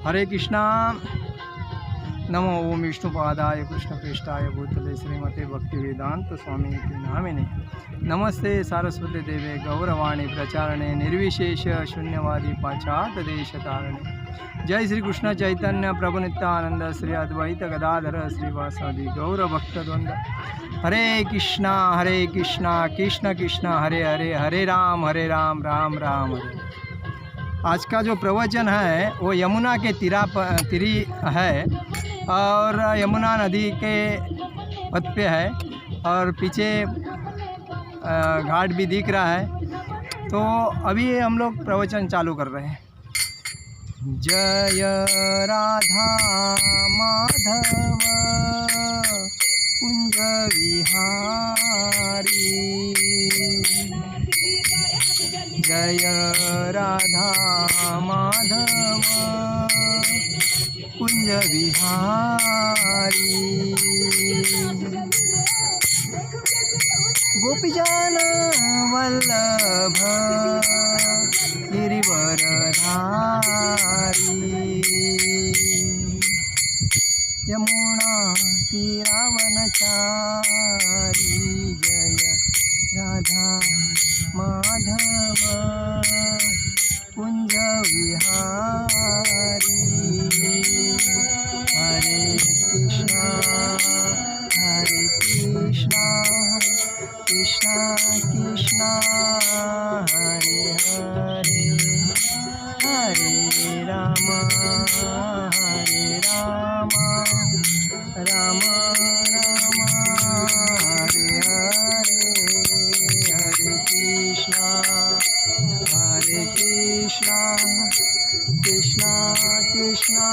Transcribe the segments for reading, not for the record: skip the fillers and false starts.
हरे कृष्णा। नमो ओम विष्णुपादाय कृष्णप्रेष्ठाय भूतले श्रीमते भक्तिवेदांत स्वामी नामिने। नमस्ते सारस्वती देवे गौरवाणी प्रचारणे निर्विशेष शून्यवादी पाश्चात देश तारणे। जय श्री कृष्ण चैतन्य प्रभु नित्यानंद श्री अद्वैत गदाधर श्रीवासादि गौर भक्तद्वंद। हरे कृष्णा कृष्ण कृष्ण हरे हरे, हरे राम राम राम हरे। आज का जो प्रवचन है वो यमुना के तिरी है और यमुना नदी के पथ पे है और पीछे घाट भी दिख रहा है। तो अभी हम लोग प्रवचन चालू कर रहे हैं। जय राधा माधव कुंज विहारी, जय राधा माधव कुंज विहारी। गोपीजन वल्लभ गिरिवरधारी, यमुना तीरावनचारी, जय राधा माधव कुंज विहारी। हरे कृष्णा कृष्णा कृष्णा हरे हरे, हरे राम राम राम हरे हरे। हरे कृष्णा कृष्णा कृष्णा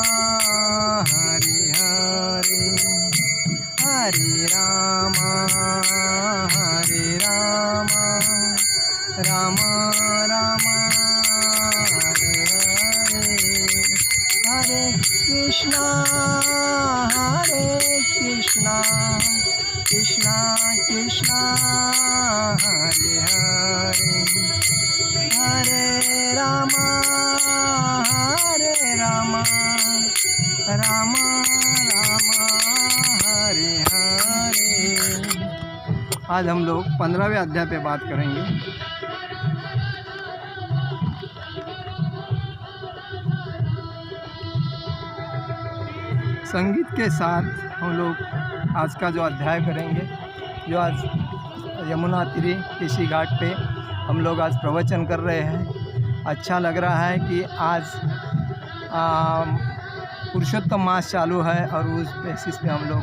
हरे हरे, हरे राम राम राम हरे हरे। हरे कृष्णा कृष्णा कृष्णा हरे हरे, हरे राम राम राम हरे हरे। आज हम लोग 15वें अध्याय पे बात करेंगे। संगीत के साथ हम लोग आज का जो अध्याय करेंगे, जो आज यमुना तीरी किसी घाट पे हम लोग आज प्रवचन कर रहे हैं। अच्छा लग रहा है कि आज पुरुषोत्तम मास चालू है और उस बेसिस पे हम लोग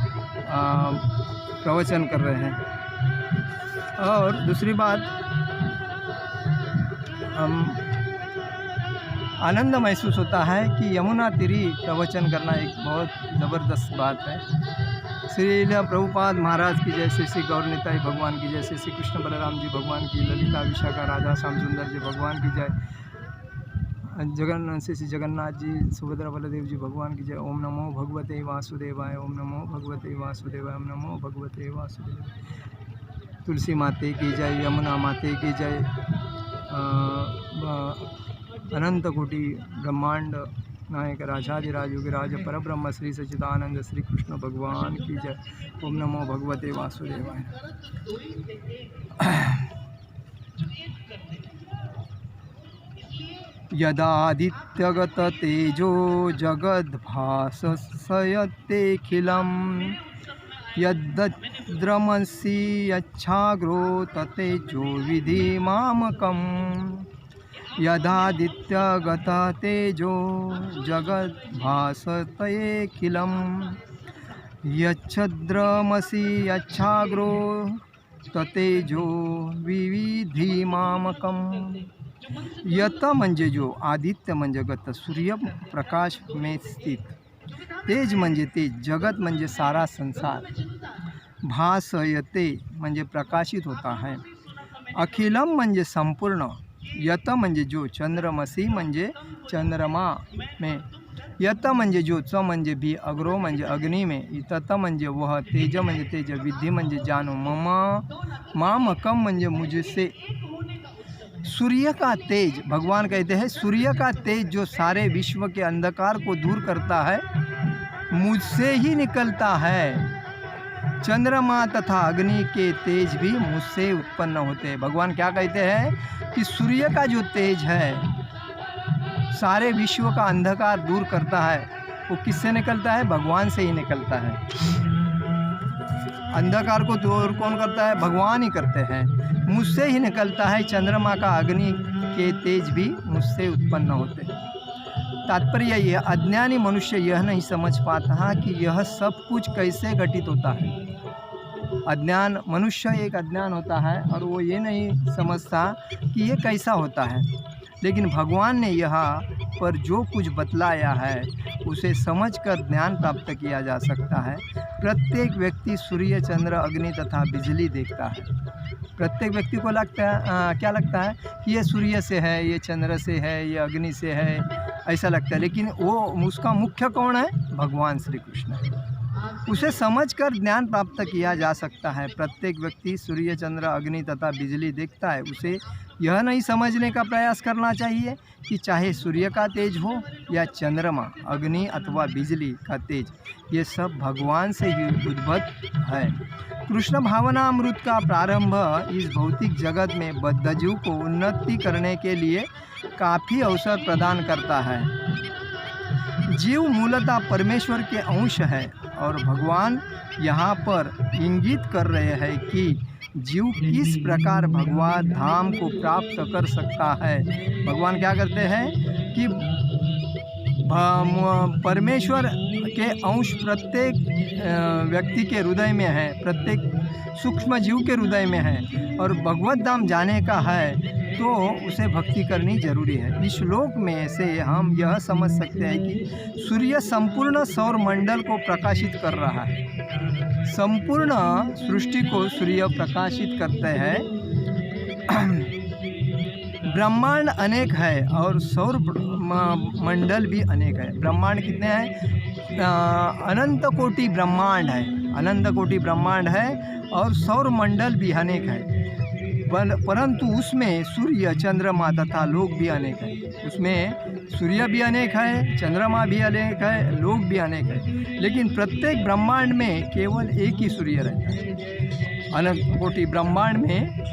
प्रवचन कर रहे हैं। और दूसरी बात, हम आनंद महसूस होता है कि यमुना तीरी प्रवचन करना एक बहुत ज़बरदस्त बात है। श्री प्रभुपाद महाराज की जय, श्री गौरनिताई भगवान की जय, श्री कृष्ण बलराम जी भगवान की, ललिता विशाखा राधा श्याम सुंदर जी भगवान की जय, श्री जगन्नाथ जी सुभद्रा बलदेव जी भगवान की जय। ओम नमो भगवते वासुदेवाय, ओम नमो भगवते वासुदेवाय, ओम नमो भगवते वासुदेवाय। तुलसी माते की जय, यमुना माते की जय, अनंत कोटि ब्रह्मांड नायक राजाधिराज योगिराज परब्रह्म श्री सच्चिदानंद श्री कृष्ण भगवान की जय। ओम नमो भगवते वासुदेवाय। यदादित्यगत तेजो जगद्भासयतेऽखिलं, यद्द्रमसि यच्छाग्रो ततेजो विधि मामकम्। यदादित्यगत तेजो जगद्भासयतेऽखिलं, यच्छद्रमसि यच्छाग्रो ततेजो विविधि मामकम्। यत म्हणजे जो, आदित्य म्हणजे गत, सूर्य प्रकाश में स्थित, तेज म्हणजे तेज, जगत म्हणजे सारा संसार, भासयते म्हणजे प्रकाशित होता है, अखिलम म्हणजे संपूर्ण, यत म्हणजे जो, चंद्रमसी म्हणजे चंद्रमा में, यत म्हणजे जो, च म्हणजे भी, अग्रो म्हणजे अग्नि में, तत म्हणजे वह, तेज म्हणजे तेज, विधि म्हणजे जानो, मम मामकम म्हणजे मुझसे, सूर्य का तेज, भगवान कहते हैं सूर्य का तेज जो सारे विश्व के अंधकार को दूर करता है मुझसे ही निकलता है। चंद्रमा तथा अग्नि के तेज भी मुझसे उत्पन्न होते हैं। भगवान क्या कहते हैं कि सूर्य का जो तेज है सारे विश्व का अंधकार दूर करता है, वो किससे निकलता है? भगवान से ही निकलता है। अंधकार को दूर कौन करता है? भगवान ही करते हैं, मुझसे ही निकलता है। चंद्रमा का अग्नि के तेज भी मुझसे उत्पन्न होते हैं। तात्पर्य यह, अज्ञानी मनुष्य यह नहीं समझ पाता कि यह सब कुछ कैसे घटित होता है। अज्ञान, मनुष्य एक अज्ञान होता है और वो ये नहीं समझता कि ये कैसा होता है, लेकिन भगवान ने यहाँ पर जो कुछ बतलाया है उसे समझकर ज्ञान प्राप्त किया जा सकता है। प्रत्येक व्यक्ति सूर्य, चंद्र, अग्नि तथा बिजली देखता है। प्रत्येक व्यक्ति को लगता है क्या लगता है कि ये सूर्य से है, ये चंद्र से है, ये अग्नि से है, ऐसा लगता है, लेकिन वो उसका मुख्य कौन है? भगवान श्री कृष्ण। उसे समझकर ज्ञान प्राप्त किया जा सकता है। प्रत्येक व्यक्ति सूर्य, चंद्र, अग्नि तथा बिजली देखता है। उसे यह नहीं समझने का प्रयास करना चाहिए कि चाहे सूर्य का तेज हो या चंद्रमा, अग्नि अथवा बिजली का तेज, ये सब भगवान से ही उद्भूत है। कृष्ण भावनामृत का प्रारंभ इस भौतिक जगत में बद्धजीव को उन्नति करने के लिए काफ़ी अवसर प्रदान करता है। जीव मूलतः परमेश्वर के अंश है और भगवान यहाँ पर इंगित कर रहे हैं कि जीव किस प्रकार भगवान धाम को प्राप्त कर सकता है। भगवान क्या करते हैं कि परमेश्वर के अंश प्रत्येक व्यक्ति के हृदय में है, प्रत्येक सूक्ष्म जीव के हृदय में है, और भगवत धाम जाने का है तो उसे भक्ति करनी जरूरी है। इस श्लोक में से हम यह समझ सकते हैं कि सूर्य संपूर्ण सौर मंडल को प्रकाशित कर रहा है। संपूर्ण सृष्टि को सूर्य प्रकाशित करते हैं। ब्रह्मांड अनेक है और सौर मंडल भी अनेक है। ब्रह्मांड कितने हैं? अनंत कोटि ब्रह्मांड है, अनंत कोटि ब्रह्मांड है और सौर मंडल भी अनेक है। परंतु उसमें सूर्य, चंद्रमा तथा लोक भी अनेक है। उसमें सूर्य भी अनेक है, चंद्रमा भी अनेक है, लोक भी अनेक है, लेकिन प्रत्येक ब्रह्मांड में केवल एक ही सूर्य रहता है। अनंत कोटि ब्रह्मांड में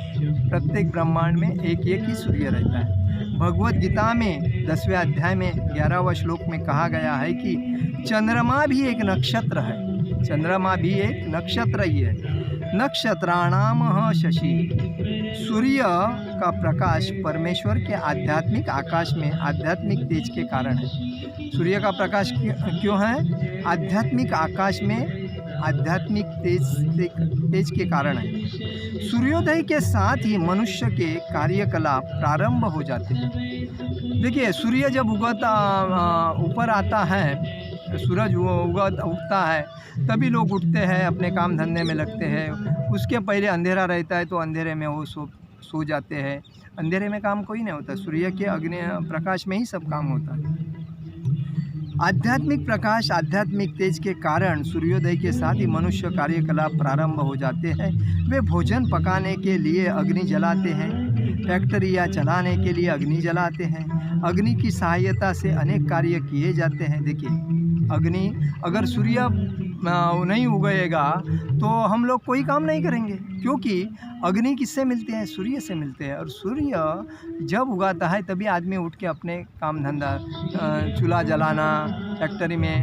प्रत्येक ब्रह्मांड में एक ही सूर्य रहता है। भगवत गीता में 10वें अध्याय में 11वां श्लोक में कहा गया है कि चंद्रमा भी एक नक्षत्र है। चंद्रमा भी एक नक्षत्र ही है। नक्षत्राणाम शशि। सूर्य का प्रकाश परमेश्वर के आध्यात्मिक आकाश में आध्यात्मिक तेज के कारण है। सूर्य का प्रकाश क्यों है? आध्यात्मिक आकाश में आध्यात्मिक तेज के कारण है। सूर्योदय के साथ ही मनुष्य के कार्यकलाप प्रारंभ हो जाते हैं। देखिए, सूर्य जब ऊपर आता है, सूरज उगता है, तभी लोग उठते हैं, अपने काम धंधे में लगते हैं। उसके पहले अंधेरा रहता है तो अंधेरे में वो सो जाते हैं। अंधेरे में काम कोई नहीं होता, सूर्य के अग्नि प्रकाश में ही सब काम होता है। आध्यात्मिक प्रकाश, आध्यात्मिक तेज के कारण सूर्योदय के साथ ही मनुष्य कार्यकलाप प्रारंभ हो जाते हैं। वे भोजन पकाने के लिए अग्नि जलाते हैं, फैक्ट्रियाँ चलाने के लिए अग्नि जलाते हैं। अग्नि की सहायता से अनेक कार्य किए जाते हैं। देखिए, अग्नि, अगर सूर्य नहीं उगेगा तो हम लोग कोई काम नहीं करेंगे, क्योंकि अग्नि किससे मिलते हैं? सूर्य से मिलते हैं। और सूर्य जब उगाता है तभी आदमी उठ के अपने काम धंधा, चूल्हा जलाना, फैक्ट्री में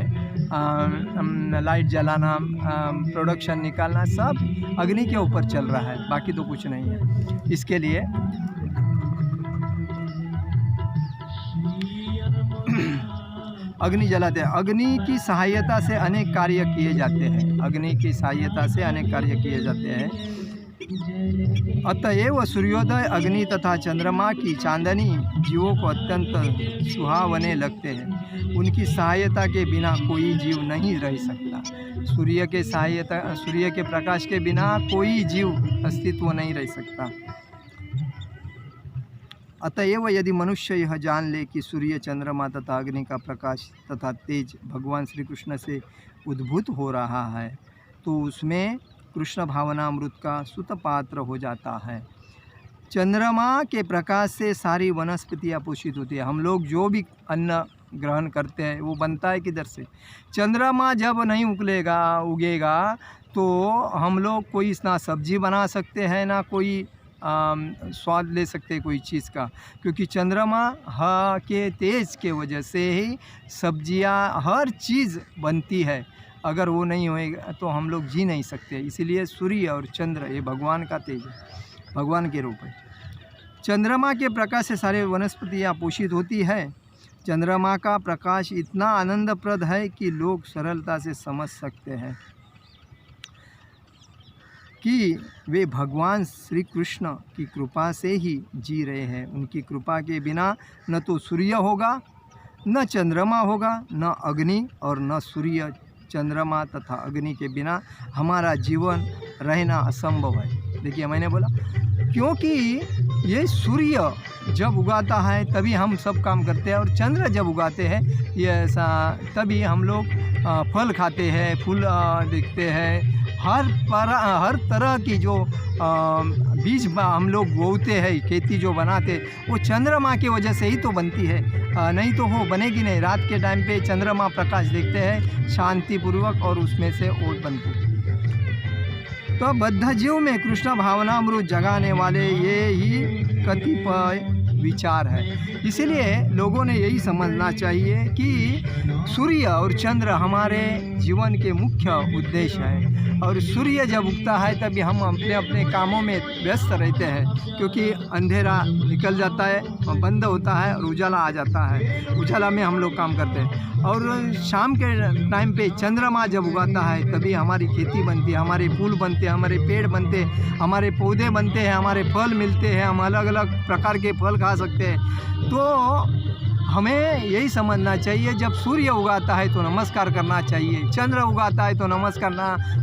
लाइट जलाना, प्रोडक्शन निकालना, सब अग्नि के ऊपर चल रहा है, बाकी तो कुछ नहीं है। इसके लिए अग्नि जलाते हैं। अग्नि की सहायता से अनेक कार्य किए जाते हैं। अग्नि की सहायता से अनेक कार्य किए जाते हैं। अतएव सूर्योदय, अग्नि तथा चंद्रमा की चांदनी जीवों को अत्यंत सुहावने लगते हैं। उनकी सहायता के बिना कोई जीव नहीं रह सकता। सूर्य के प्रकाश के बिना कोई जीव अस्तित्व नहीं रह सकता। अतएव यदि मनुष्य यह जान ले कि सूर्य, चंद्रमा तथा अग्नि का प्रकाश तथा तेज भगवान श्री कृष्ण से उद्भूत हो रहा है तो उसमें कृष्ण भावनामृत का सुत पात्र हो जाता है। चंद्रमा के प्रकाश से सारी वनस्पतियाँ पोषित होती है। हम लोग जो भी अन्न ग्रहण करते हैं वो बनता है किधर से? चंद्रमा जब नहीं उगेगा तो हम लोग कोई ना सब्जी बना सकते हैं ना कोई स्वाद ले सकते कोई चीज़ का, क्योंकि चंद्रमा के तेज के वजह से ही सब्जियां हर चीज़ बनती है। अगर वो नहीं होएगा तो हम लोग जी नहीं सकते। इसीलिए सूर्य और चंद्र ये भगवान का तेज है, भगवान के रूप है। चंद्रमा के प्रकाश से सारे वनस्पतियाँ पोषित होती है। चंद्रमा का प्रकाश इतना आनंदप्रद है कि लोग सरलता से समझ सकते हैं कि वे भगवान श्री कृष्ण की कृपा से ही जी रहे हैं। उनकी कृपा के बिना न तो सूर्य होगा, न चंद्रमा होगा, न अग्नि, और न सूर्य चंद्रमा तथा अग्नि के बिना हमारा जीवन रहना असंभव है। देखिए मैंने बोला क्योंकि ये सूर्य जब उगाता है तभी हम सब काम करते हैं, और चंद्र जब उगाते हैं ये ऐसा तभी हम लोग फल खाते हैं, फूल देखते हैं। हर तरह की जो बीज हम लोग बोते हैं, खेती जो बनाते वो चंद्रमा की वजह से ही तो बनती है, नहीं तो वो बनेगी नहीं। रात के टाइम पे चंद्रमा प्रकाश देखते हैं शांतिपूर्वक और उसमें से ओट बनती है। तो बद्ध जीव में कृष्ण भावनामृत जगाने वाले ये ही कतिपय विचार है। इसीलिए लोगों ने यही समझना चाहिए कि सूर्य और चंद्र हमारे जीवन के मुख्य उद्देश्य है, और सूर्य जब उगता है तभी हम अपने अपने कामों में व्यस्त रहते हैं, क्योंकि अंधेरा निकल जाता है, बंद होता है और उजाला आ जाता है। उजाला में हम लोग काम करते हैं, और शाम के टाइम पे चंद्रमा जब उगाता है तभी हमारी खेती बनती है, हमारे फूल बनते हैं, हमारे पेड़ बनते हैं, हमारे पौधे बनते हैं, हमारे फल मिलते हैं, हम अलग अलग प्रकार के फल खा सकते हैं। तो हमें यही समझना चाहिए, जब सूर्य उगाता है तो नमस्कार करना चाहिए, चंद्र उगाता है तो नमस्कार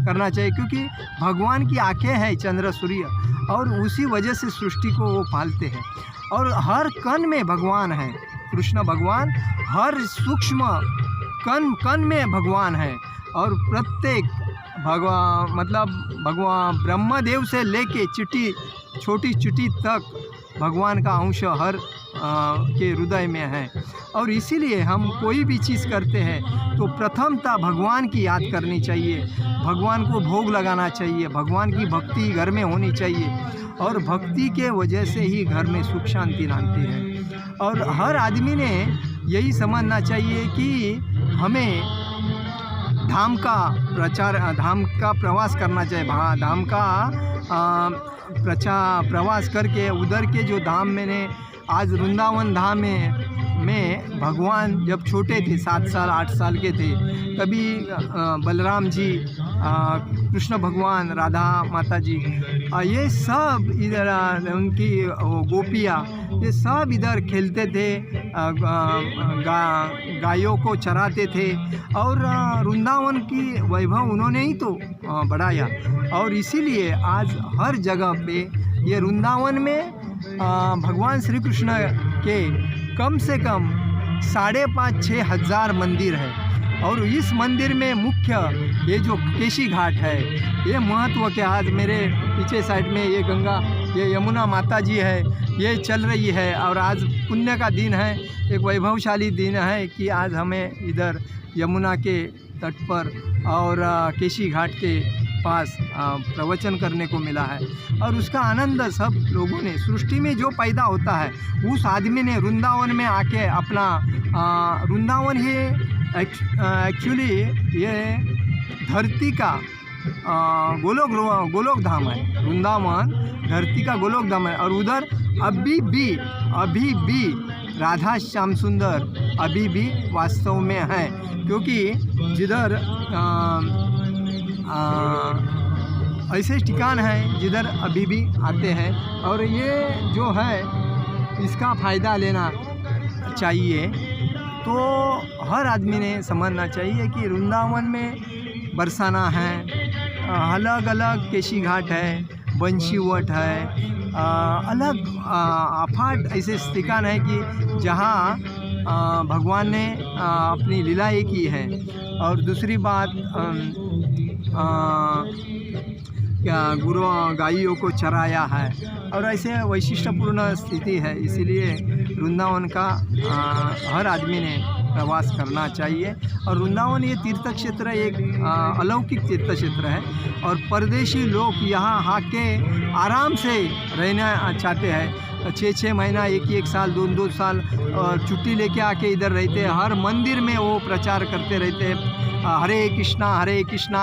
करना चाहिए, क्योंकि भगवान की आंखें हैं चंद्र सूर्य, और उसी वजह से सृष्टि को वो पालते हैं। और हर कण में भगवान है, कृष्ण भगवान हर सूक्ष्म कण में भगवान है, और प्रत्येक भगवान ब्रह्मदेव से लेके छोटी चींटी तक भगवान का अंश हर के हृदय में है। और इसीलिए हम कोई भी चीज़ करते हैं तो प्रथमतः भगवान की याद करनी चाहिए, भगवान को भोग लगाना चाहिए, भगवान की भक्ति घर में होनी चाहिए, और भक्ति के वजह से ही घर में सुख शांति नाती है। और हर आदमी ने यही समझना चाहिए कि हमें धाम का प्रवास करना चाहिए। धाम का प्रवास करके उधर के जो धाम मैंने आज वृंदावन धाम में भगवान जब छोटे थे 7 साल 8 साल के थे, तभी बलराम जी, कृष्ण भगवान, राधा माता जी, ये सब इधर उनकी गोपियाँ, ये सब इधर खेलते थे, गायों को चराते थे, और वृंदावन की वैभव उन्होंने ही तो बढ़ाया। और इसीलिए आज हर जगह पे ये वृंदावन में भगवान श्री कृष्ण के कम से कम 5,500-6 हज़ार मंदिर है। और इस मंदिर में मुख्य ये जो केशी घाट है, ये महत्व के आज मेरे पीछे साइड में ये गंगा, ये यमुना माता जी है, ये चल रही है। और आज पुण्य का दिन है, एक वैभवशाली दिन है कि आज हमें इधर यमुना के तट पर और केशी घाट के पास प्रवचन करने को मिला है। और उसका आनंद सब लोगों ने, सृष्टि में जो पैदा होता है उस आदमी ने वृंदावन में आके अपना वृंदावन ही एक्चुअली ये धरती का गोलोक धाम है। वृंदावन धरती का गोलोक धाम है, और उधर अभी भी राधा श्याम सुंदर अभी भी वास्तव में है, क्योंकि जिधर ऐसे ठिकान है जिधर अभी भी आते हैं। और ये जो है इसका फ़ायदा लेना चाहिए। तो हर आदमी ने समझना चाहिए कि वृंदावन में बरसाना है, अलग अलग केशी घाट है, बंशीवट है, अलग अफाट ऐसे ठिकान है कि जहाँ भगवान ने अपनी लीलाएँ की है। और दूसरी बात गुरु गायों को चराया है, और ऐसे वैशिष्ट्यपूर्ण स्थिति है। इसीलिए वृंदावन का हर आदमी ने प्रवास करना चाहिए। और वृंदावन ये तीर्थ क्षेत्र एक अलौकिक तीर्थ क्षेत्र है, और परदेशी लोग यहाँ आके आराम से रहना चाहते हैं। 6-6 महीना, 1-1 साल, 2-2 साल छुट्टी लेके आके इधर रहते हैं। हर मंदिर में वो प्रचार करते रहते हैं, हरे कृष्णा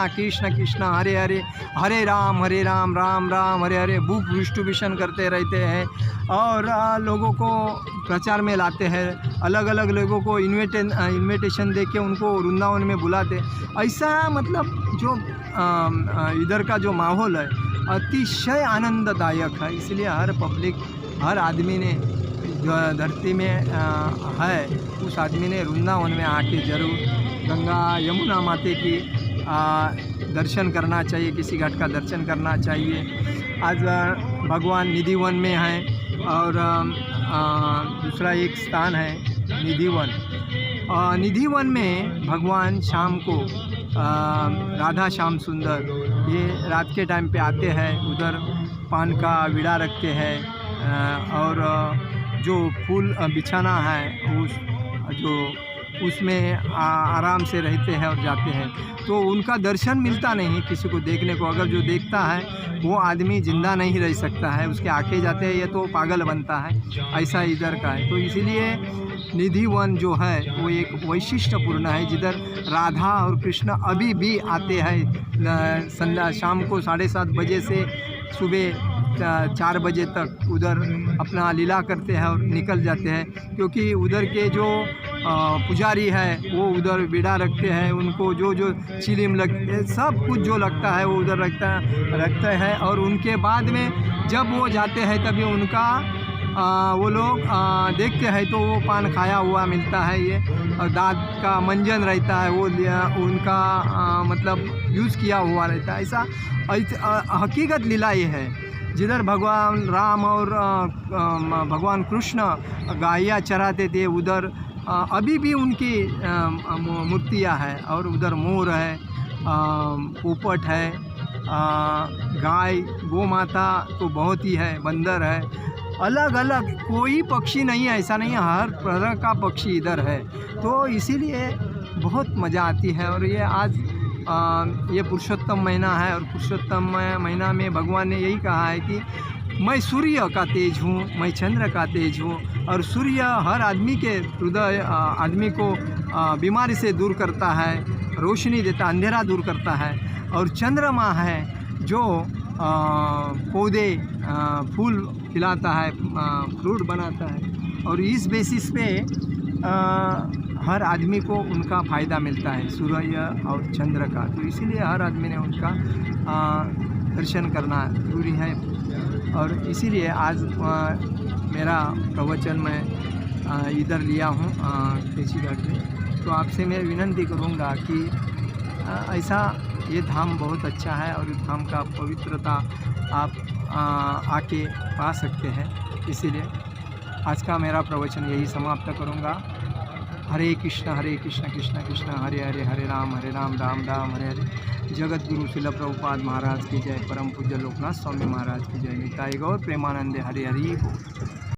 कृष्ण कृष्ण हरे हरे, हरे राम राम राम हरे हरे, बुक डिस्ट्रीब्यूशन करते रहते हैं और लोगों को प्रचार में लाते हैं। अलग अलग लोगों को इन्विटेशन दे के उनको वृंदावन में बुलाते। ऐसा मतलब जो इधर का जो माहौल है अतिशय आनंददायक है। इसलिए हर पब्लिक, हर आदमी ने जो धरती में है उस आदमी ने वृंदावन में आके ज़रूर गंगा यमुना माते की दर्शन करना चाहिए, किसी घाट का दर्शन करना चाहिए। आज भगवान निधिवन में हैं, और दूसरा एक स्थान है निधिवन। निधिवन में भगवान शाम को राधा श्याम सुंदर ये रात के टाइम पे आते हैं, उधर पान का बीड़ा रखते हैं, और जो फूल बिछाना है उसमें आराम से रहते हैं और जाते हैं। तो उनका दर्शन मिलता नहीं किसी को देखने को। अगर जो देखता है वो आदमी ज़िंदा नहीं रह सकता है, उसके आके जाते हैं ये तो पागल बनता है। ऐसा इधर का है। तो इसीलिए निधिवन जो है वो एक वैशिष्ट्यपूर्ण है, जिधर राधा और कृष्ण अभी भी आते हैं। संध्या शाम को 7:30 बजे से सुबह 4 बजे तक उधर अपना लीला करते हैं और निकल जाते हैं, क्योंकि उधर के जो पुजारी है वो उधर बीड़ा रखते हैं। उनको जो चिलिम लगते सब कुछ जो लगता है वो उधर रखते हैं, और उनके बाद में जब वो जाते हैं तभी उनका वो लोग देखते हैं तो वो पान खाया हुआ मिलता है। ये और दांत का मंजन रहता है वो उनका मतलब यूज़ किया हुआ रहता है। ऐसा हकीकत लीला ये है, जिधर भगवान राम और भगवान कृष्ण गायें चराते थे उधर अभी भी उनकी मूर्तियाँ हैं। और उधर मोर है, पोपट है, गाय गौ माता तो बहुत ही है, बंदर है, अलग अलग कोई पक्षी नहीं है ऐसा नहीं है, हर तरह का पक्षी इधर है। तो इसीलिए बहुत मज़ा आती है। और ये आज ये पुरुषोत्तम महीना है, और पुरुषोत्तम महीना में भगवान ने यही कहा है कि मैं सूर्य का तेज हूँ, मैं चंद्र का तेज हूँ। और सूर्य हर आदमी के हृदय आदमी को बीमारी से दूर करता है, रोशनी देता, अंधेरा दूर करता है। और चंद्रमा है जो पौधे फूल खिलाता है, फ्रूट बनाता है। और इस बेसिस पे हर आदमी को उनका फ़ायदा मिलता है, सूर्य और चंद्र का। तो इसीलिए हर आदमी ने उनका दर्शन करना जरूरी है। और इसीलिए आज मेरा प्रवचन मैं इधर लिया हूँ केची घाट में। तो आपसे मैं विनती करूँगा कि ऐसा ये धाम बहुत अच्छा है, और इस धाम का पवित्रता आप आके पा सकते हैं। इसीलिए आज का मेरा प्रवचन यही समाप्त करूँगा। हरे कृष्ण कृष्ण कृष्ण हरे हरे, हरे राम राम राम हरे हरे। जगत गुरु शिल प्रभुपाद महाराज की जय, परम पूज्य लोकनाथ स्वामी महाराज की जय। निताई गौर प्रेमानंदे हरि हरि बोल।